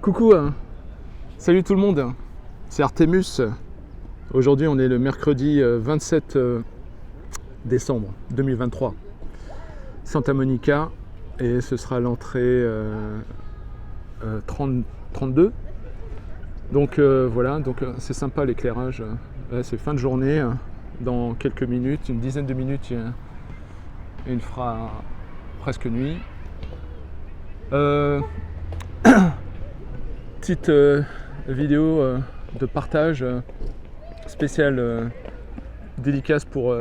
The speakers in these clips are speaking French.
Coucou, salut tout le monde, c'est Artemus. Aujourd'hui on est le mercredi 27 décembre 2023, Santa Monica, et ce sera l'entrée 32. Donc voilà, c'est sympa l'éclairage. Là, c'est fin de journée, dans quelques minutes, une dizaine de minutes, il fera presque nuit. Petite vidéo de partage spéciale dédicace pour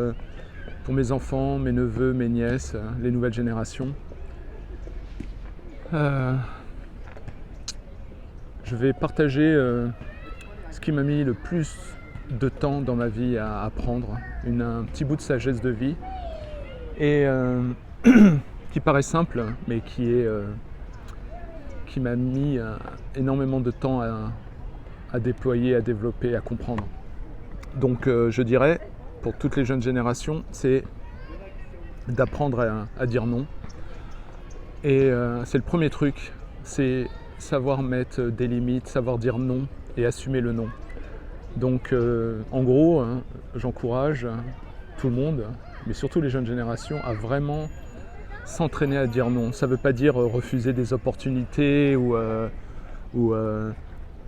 mes enfants, mes neveux, mes nièces, les nouvelles générations. Je vais partager ce qui m'a mis le plus de temps dans ma vie à apprendre, un petit bout de sagesse de vie, et qui paraît simple, mais qui m'a mis énormément de temps à déployer, à développer, à comprendre. Donc je dirais, pour toutes les jeunes générations, c'est d'apprendre à dire non. Et c'est le premier truc, c'est savoir mettre des limites, savoir dire non et assumer le non. Donc en gros, j'encourage tout le monde, mais surtout les jeunes générations, à vraiment s'entraîner à dire non. Ça ne veut pas dire refuser des opportunités,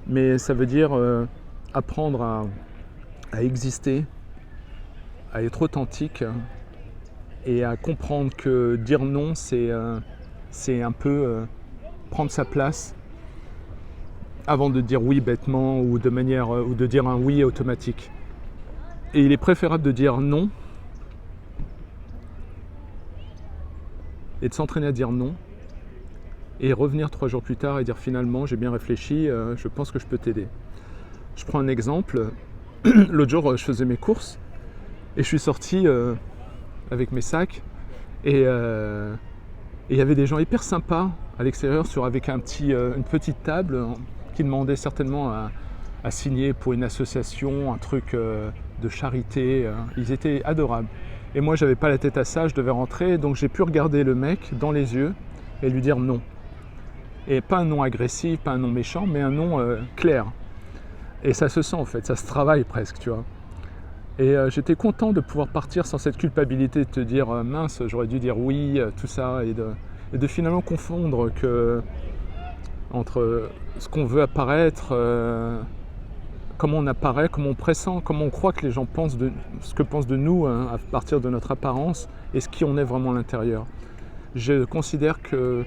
mais ça veut dire apprendre à exister, à être authentique et à comprendre que dire non, c'est un peu prendre sa place avant de dire oui bêtement ou de dire un oui automatique. Et il est préférable de dire non et de s'entraîner à dire non et revenir 3 jours plus tard et dire finalement j'ai bien réfléchi, je pense que je peux t'aider. Je prends un exemple. L'autre jour je faisais mes courses et je suis sorti avec mes sacs et il y avait des gens hyper sympas à l'extérieur avec une petite table qui demandaient certainement à signer pour une association, un truc de charité. Ils étaient adorables. Et moi, j'avais pas la tête à ça, je devais rentrer, donc j'ai pu regarder le mec dans les yeux et lui dire non. Et pas un non agressif, pas un non méchant, mais un non clair. Et ça se sent en fait, ça se travaille presque, tu vois. Et j'étais content de pouvoir partir sans cette culpabilité de te dire mince, j'aurais dû dire oui, tout ça, et de finalement confondre entre ce qu'on veut apparaître, comment on apparaît, comment on pressent, comment on croit que les gens pensent ce que pensent de nous à partir de notre apparence et ce qui on est vraiment à l'intérieur. Je considère que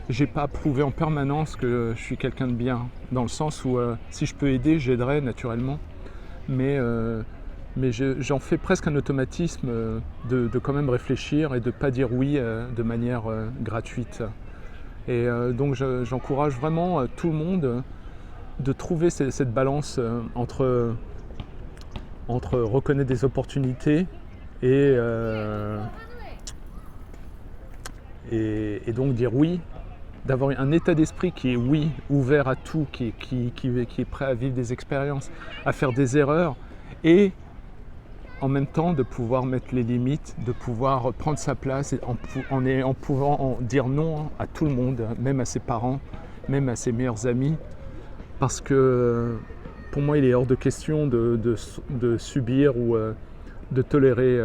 j'ai pas prouvé en permanence que je suis quelqu'un de bien, dans le sens où si je peux aider, j'aiderai naturellement, mais j'en fais presque un automatisme de quand même réfléchir et de ne pas dire oui de manière gratuite. Et donc j'encourage vraiment tout le monde de trouver cette balance entre reconnaître des opportunités et donc dire oui, d'avoir un état d'esprit qui est oui, ouvert à tout, qui est prêt à vivre des expériences, à faire des erreurs, et en même temps de pouvoir mettre les limites, de pouvoir prendre sa place en pouvant dire non à tout le monde, même à ses parents, même à ses meilleurs amis. Parce que pour moi, il est hors de question de subir ou de tolérer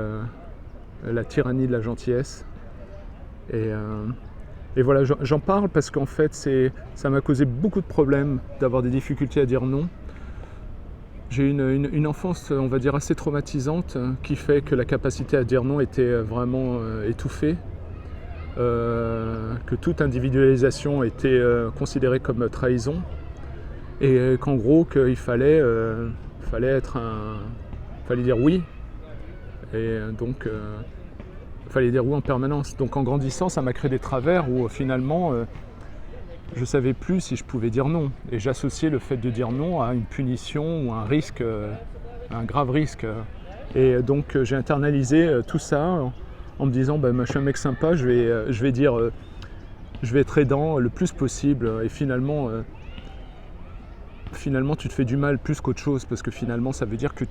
la tyrannie de la gentillesse. Et voilà, j'en parle parce qu'en fait, ça m'a causé beaucoup de problèmes d'avoir des difficultés à dire non. J'ai eu une enfance, on va dire, assez traumatisante qui fait que la capacité à dire non était vraiment étouffée. Que toute individualisation était considérée comme trahison. Et qu'en gros, qu'il fallait dire oui. Et donc, il fallait dire oui en permanence. Donc en grandissant, ça m'a créé des travers où finalement, je ne savais plus si je pouvais dire non. Et j'associais le fait de dire non à une punition ou un risque, un grave risque. Et donc j'ai internalisé tout ça en me disant, je suis un mec sympa, je vais être aidant le plus possible. Et finalement, tu te fais du mal plus qu'autre chose, parce que finalement, ça veut dire que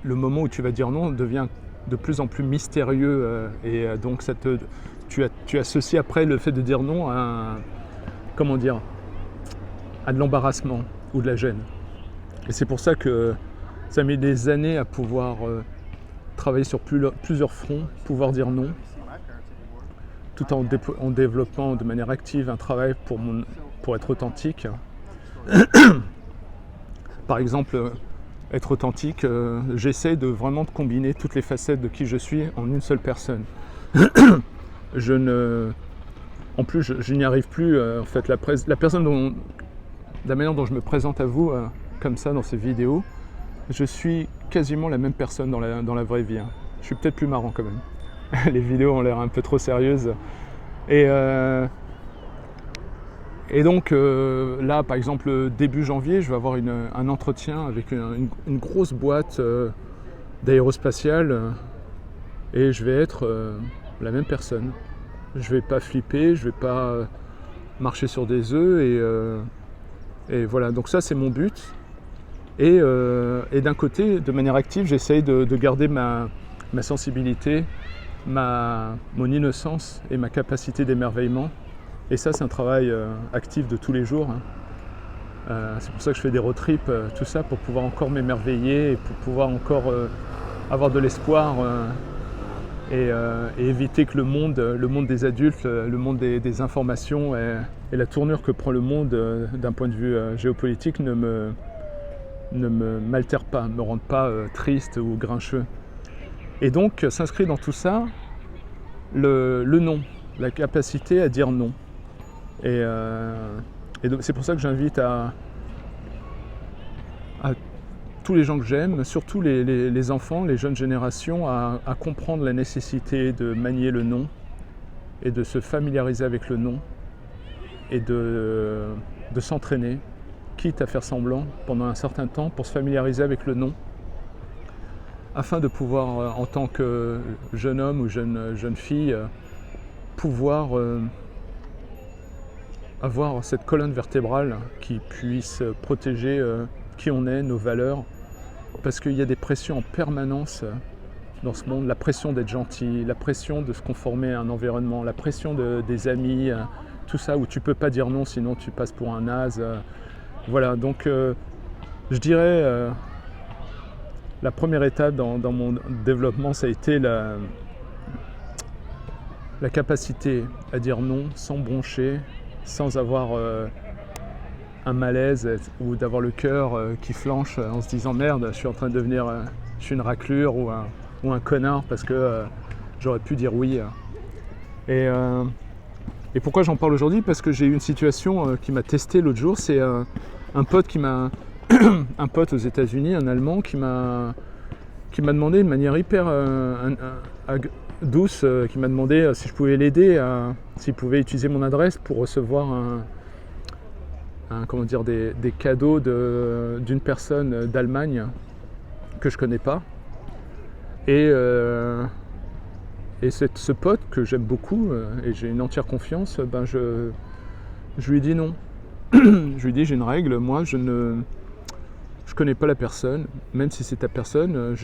le moment où tu vas dire non devient de plus en plus mystérieux, et donc tu associes après le fait de dire non à comment dire, à de l'embarrassement ou de la gêne. Et c'est pour ça que ça met des années à pouvoir travailler sur plusieurs fronts, pouvoir dire non, tout en développant de manière active un travail pour être authentique. Par exemple, être authentique, j'essaie de vraiment de combiner toutes les facettes de qui je suis en une seule personne. En plus, je n'y arrive plus. En fait, la manière dont je me présente à vous, comme ça, dans ces vidéos, je suis quasiment la même personne dans la vraie vie. Je suis peut-être plus marrant quand même. Les vidéos ont l'air un peu trop sérieuses. Et donc là, par exemple, début janvier, je vais avoir un entretien avec une grosse boîte d'aérospatiale et je vais être la même personne. Je vais pas flipper, je vais pas marcher sur des œufs et voilà. Donc ça, c'est mon but. Et d'un côté, de manière active, j'essaye de garder ma sensibilité, mon innocence et ma capacité d'émerveillement. Et ça, c'est un travail actif de tous les jours. C'est pour ça que je fais des road trips, tout ça, pour pouvoir encore m'émerveiller et pour pouvoir encore avoir de l'espoir et éviter que le monde des adultes, le monde des informations et la tournure que prend le monde d'un point de vue géopolitique ne m'altère pas, ne me rende pas triste ou grincheux. Et donc, s'inscrit dans tout ça le non, la capacité à dire non. Et donc c'est pour ça que j'invite à tous les gens que j'aime, surtout les enfants, les jeunes générations, à comprendre la nécessité de manier le non et de se familiariser avec le non et de s'entraîner, quitte à faire semblant pendant un certain temps pour se familiariser avec le non, afin de pouvoir, en tant que jeune homme ou jeune fille, pouvoir avoir cette colonne vertébrale qui puisse protéger qui on est, nos valeurs, parce qu'il y a des pressions en permanence dans ce monde, la pression d'être gentil, la pression de se conformer à un environnement, la pression des amis, tout ça où tu peux pas dire non sinon tu passes pour un naze. Voilà, donc je dirais la première étape dans mon développement, ça a été la capacité à dire non sans broncher, sans avoir un malaise ou d'avoir le cœur qui flanche en se disant merde, je suis en train de devenir, je suis une raclure ou un connard parce que j'aurais pu dire oui. Et pourquoi j'en parle aujourd'hui? Parce que j'ai eu une situation qui m'a testé l'autre jour. C'est un pote un pote aux États-Unis, un Allemand, qui m'a demandé de manière hyper douce, qui m'a demandé si je pouvais l'aider, s'il pouvait utiliser mon adresse pour recevoir comment dire, des cadeaux d'une personne d'Allemagne que je connais pas. Et ce pote que j'aime beaucoup et j'ai une entière confiance, je lui ai dit non. Je lui ai dit j'ai une règle, moi je connais pas la personne, même si c'est ta personne,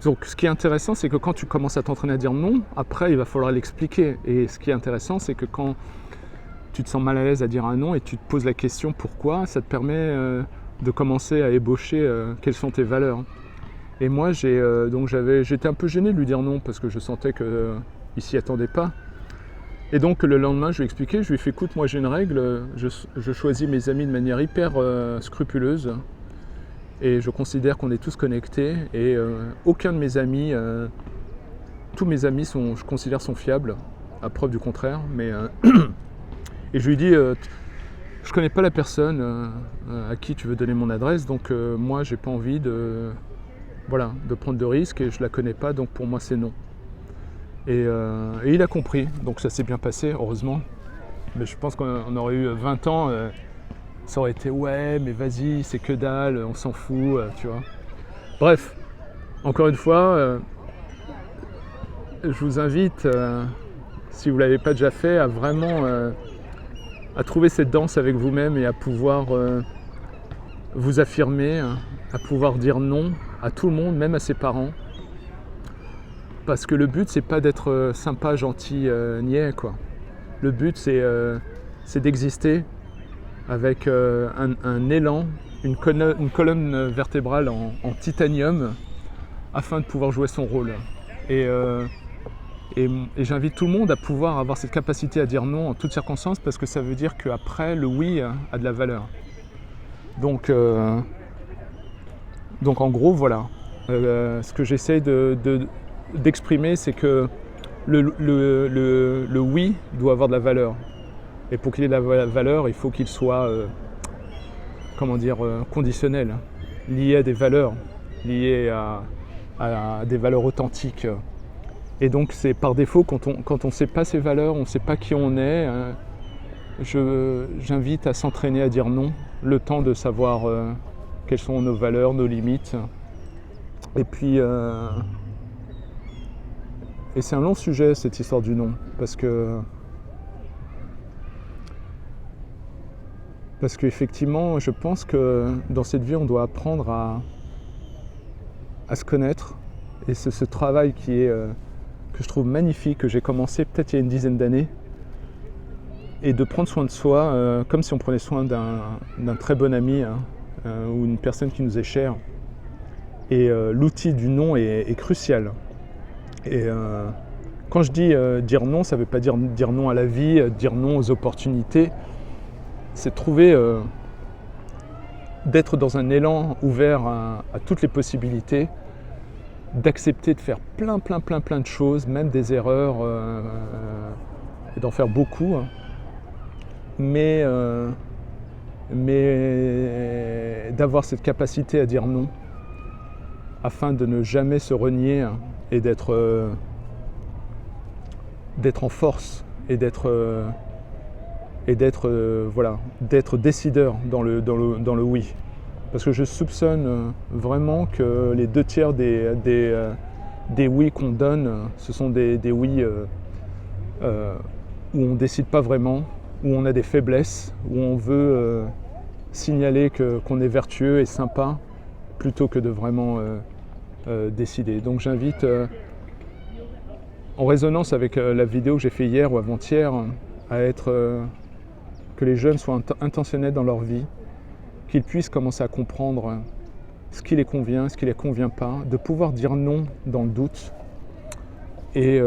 Donc ce qui est intéressant, c'est que quand tu commences à t'entraîner à dire non, après il va falloir l'expliquer. Et ce qui est intéressant, c'est que quand tu te sens mal à l'aise à dire un non et tu te poses la question pourquoi, ça te permet de commencer à ébaucher quelles sont tes valeurs. Et moi j'étais un peu gêné de lui dire non parce que je sentais qu'il s'y attendait pas. Et donc le lendemain je lui ai expliqué, je lui ai fait écoute, moi j'ai une règle, je choisis mes amis de manière hyper scrupuleuse. Et je considère qu'on est tous connectés et aucun de mes amis, tous mes amis je considère sont fiables, à preuve du contraire. Mais et je lui dis, je connais pas la personne à qui tu veux donner mon adresse, donc moi j'ai pas envie de prendre de risques et je la connais pas, donc pour moi c'est non. Et il a compris, donc ça s'est bien passé, heureusement. Mais je pense qu'on aurait eu 20 ans. Ça aurait été ouais mais vas-y c'est que dalle, on s'en fout, tu vois. Bref, encore une fois, je vous invite, si vous ne l'avez pas déjà fait, à vraiment à trouver cette danse avec vous-même et à pouvoir vous affirmer, à pouvoir dire non à tout le monde, même à ses parents. Parce que le but c'est pas d'être sympa, gentil, niais quoi. Le but c'est c'est d'exister avec un élan, une colonne vertébrale en titanium afin de pouvoir jouer son rôle. Et j'invite tout le monde à pouvoir avoir cette capacité à dire non en toutes circonstances, parce que ça veut dire qu'après, le oui a de la valeur. Donc en gros, voilà. Ce que j'essaie d'exprimer, c'est que le oui doit avoir de la valeur. Et pour qu'il ait de la valeur, il faut qu'il soit conditionnel, lié à des valeurs, lié à des valeurs authentiques. Et donc c'est par défaut, quand on ne sait pas ces valeurs, on ne sait pas qui on est, j'invite à s'entraîner à dire non, le temps de savoir quelles sont nos valeurs, nos limites. Et puis, et c'est un long sujet, cette histoire du non, parce qu'effectivement, je pense que dans cette vie, on doit apprendre à se connaître. Et c'est ce travail que je trouve magnifique, que j'ai commencé peut-être il y a une dizaine d'années, et de prendre soin de soi, comme si on prenait soin d'un très bon ami, ou une personne qui nous est chère. Et l'outil du non est crucial. Et quand je dis dire non, ça ne veut pas dire non à la vie, dire non aux opportunités. C'est trouver, d'être dans un élan ouvert à toutes les possibilités, d'accepter de faire plein de choses, même des erreurs, et d'en faire beaucoup. Mais d'avoir cette capacité à dire non, afin de ne jamais se renier et d'être en force et d'être décideur dans le oui. Parce que je soupçonne vraiment que les 2/3 des oui qu'on donne, ce sont des oui où on ne décide pas vraiment, où on a des faiblesses, où on veut signaler qu'on est vertueux et sympa, plutôt que de vraiment décider. Donc j'invite, en résonance avec la vidéo que j'ai fait hier ou avant-hier, à être que les jeunes soient intentionnels dans leur vie, qu'ils puissent commencer à comprendre ce qui les convient, ce qui ne les convient pas, de pouvoir dire non dans le doute. Et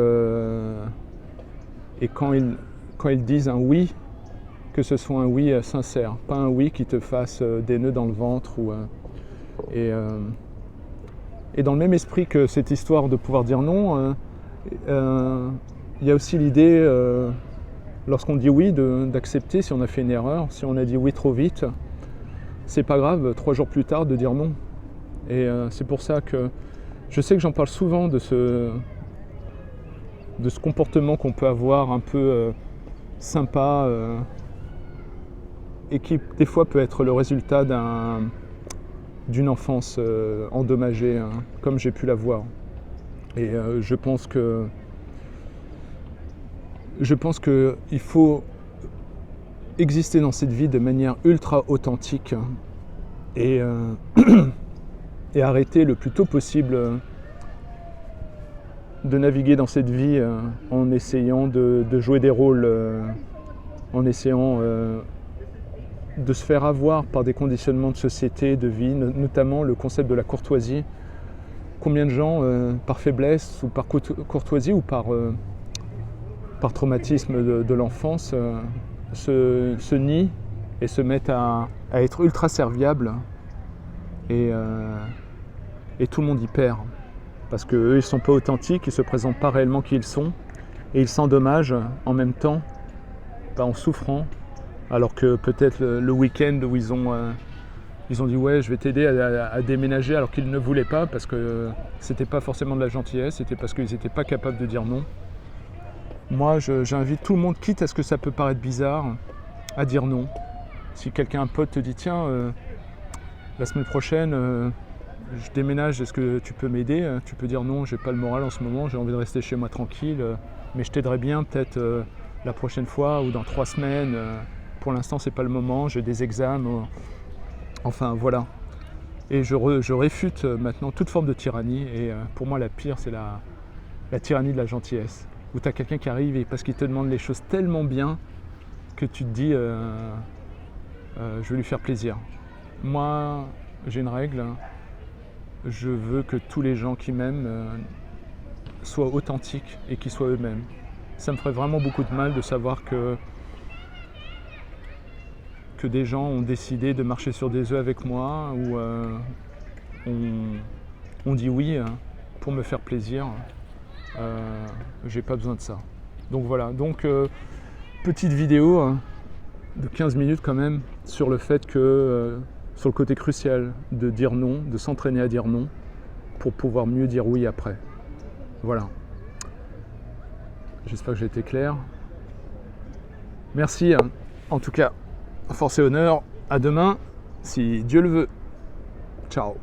quand ils disent un oui, que ce soit un oui sincère, pas un oui qui te fasse des nœuds dans le ventre. Et dans le même esprit que cette histoire de pouvoir dire non, il y a aussi l'idée, lorsqu'on dit oui, d'accepter si on a fait une erreur, si on a dit oui trop vite, c'est pas grave, 3 jours plus tard, de dire non. Et c'est pour ça que je sais que j'en parle souvent de ce comportement qu'on peut avoir un peu sympa, et qui des fois peut être le résultat d'une enfance endommagée, comme j'ai pu la voir. Et je pense qu'il faut exister dans cette vie de manière ultra authentique et arrêter le plus tôt possible de naviguer dans cette vie en essayant de jouer des rôles, en essayant de se faire avoir par des conditionnements de société, de vie, notamment le concept de la courtoisie. Combien de gens, par faiblesse ou par courtoisie ou par traumatisme de l'enfance, se nient et se mettent à être ultra serviables, et tout le monde y perd. Parce qu'eux, ils ne sont pas authentiques, ils ne se présentent pas réellement qui ils sont, et ils s'endommagent en même temps, en souffrant, alors que peut-être le week-end où ils ont dit ouais, je vais t'aider à déménager, alors qu'ils ne voulaient pas, parce que c'était pas forcément de la gentillesse, c'était parce qu'ils n'étaient pas capables de dire non. Moi, j'invite tout le monde, quitte à ce que ça peut paraître bizarre, à dire non. Si un pote te dit tiens, la semaine prochaine, je déménage, est-ce que tu peux m'aider ? Tu peux dire non, j'ai pas le moral en ce moment, j'ai envie de rester chez moi tranquille, mais je t'aiderai bien peut-être la prochaine fois ou dans 3 semaines. Pour l'instant, c'est pas le moment, j'ai des examens. Enfin, voilà. Et je réfute maintenant toute forme de tyrannie. Et pour moi, la pire, c'est la tyrannie de la gentillesse. Où tu as quelqu'un qui arrive et parce qu'il te demande les choses tellement bien que tu te dis je vais lui faire plaisir. Moi, j'ai une règle, je veux que tous les gens qui m'aiment soient authentiques et qu'ils soient eux-mêmes. Ça me ferait vraiment beaucoup de mal de savoir que des gens ont décidé de marcher sur des œufs avec moi ou on dit oui pour me faire plaisir. J'ai pas besoin de ça. Donc voilà, petite vidéo de 15 minutes quand même sur le fait que, sur le côté crucial de dire non, de s'entraîner à dire non pour pouvoir mieux dire oui après. Voilà. J'espère que j'ai été clair. Merci en tout cas. Force et honneur, à demain, si Dieu le veut. Ciao.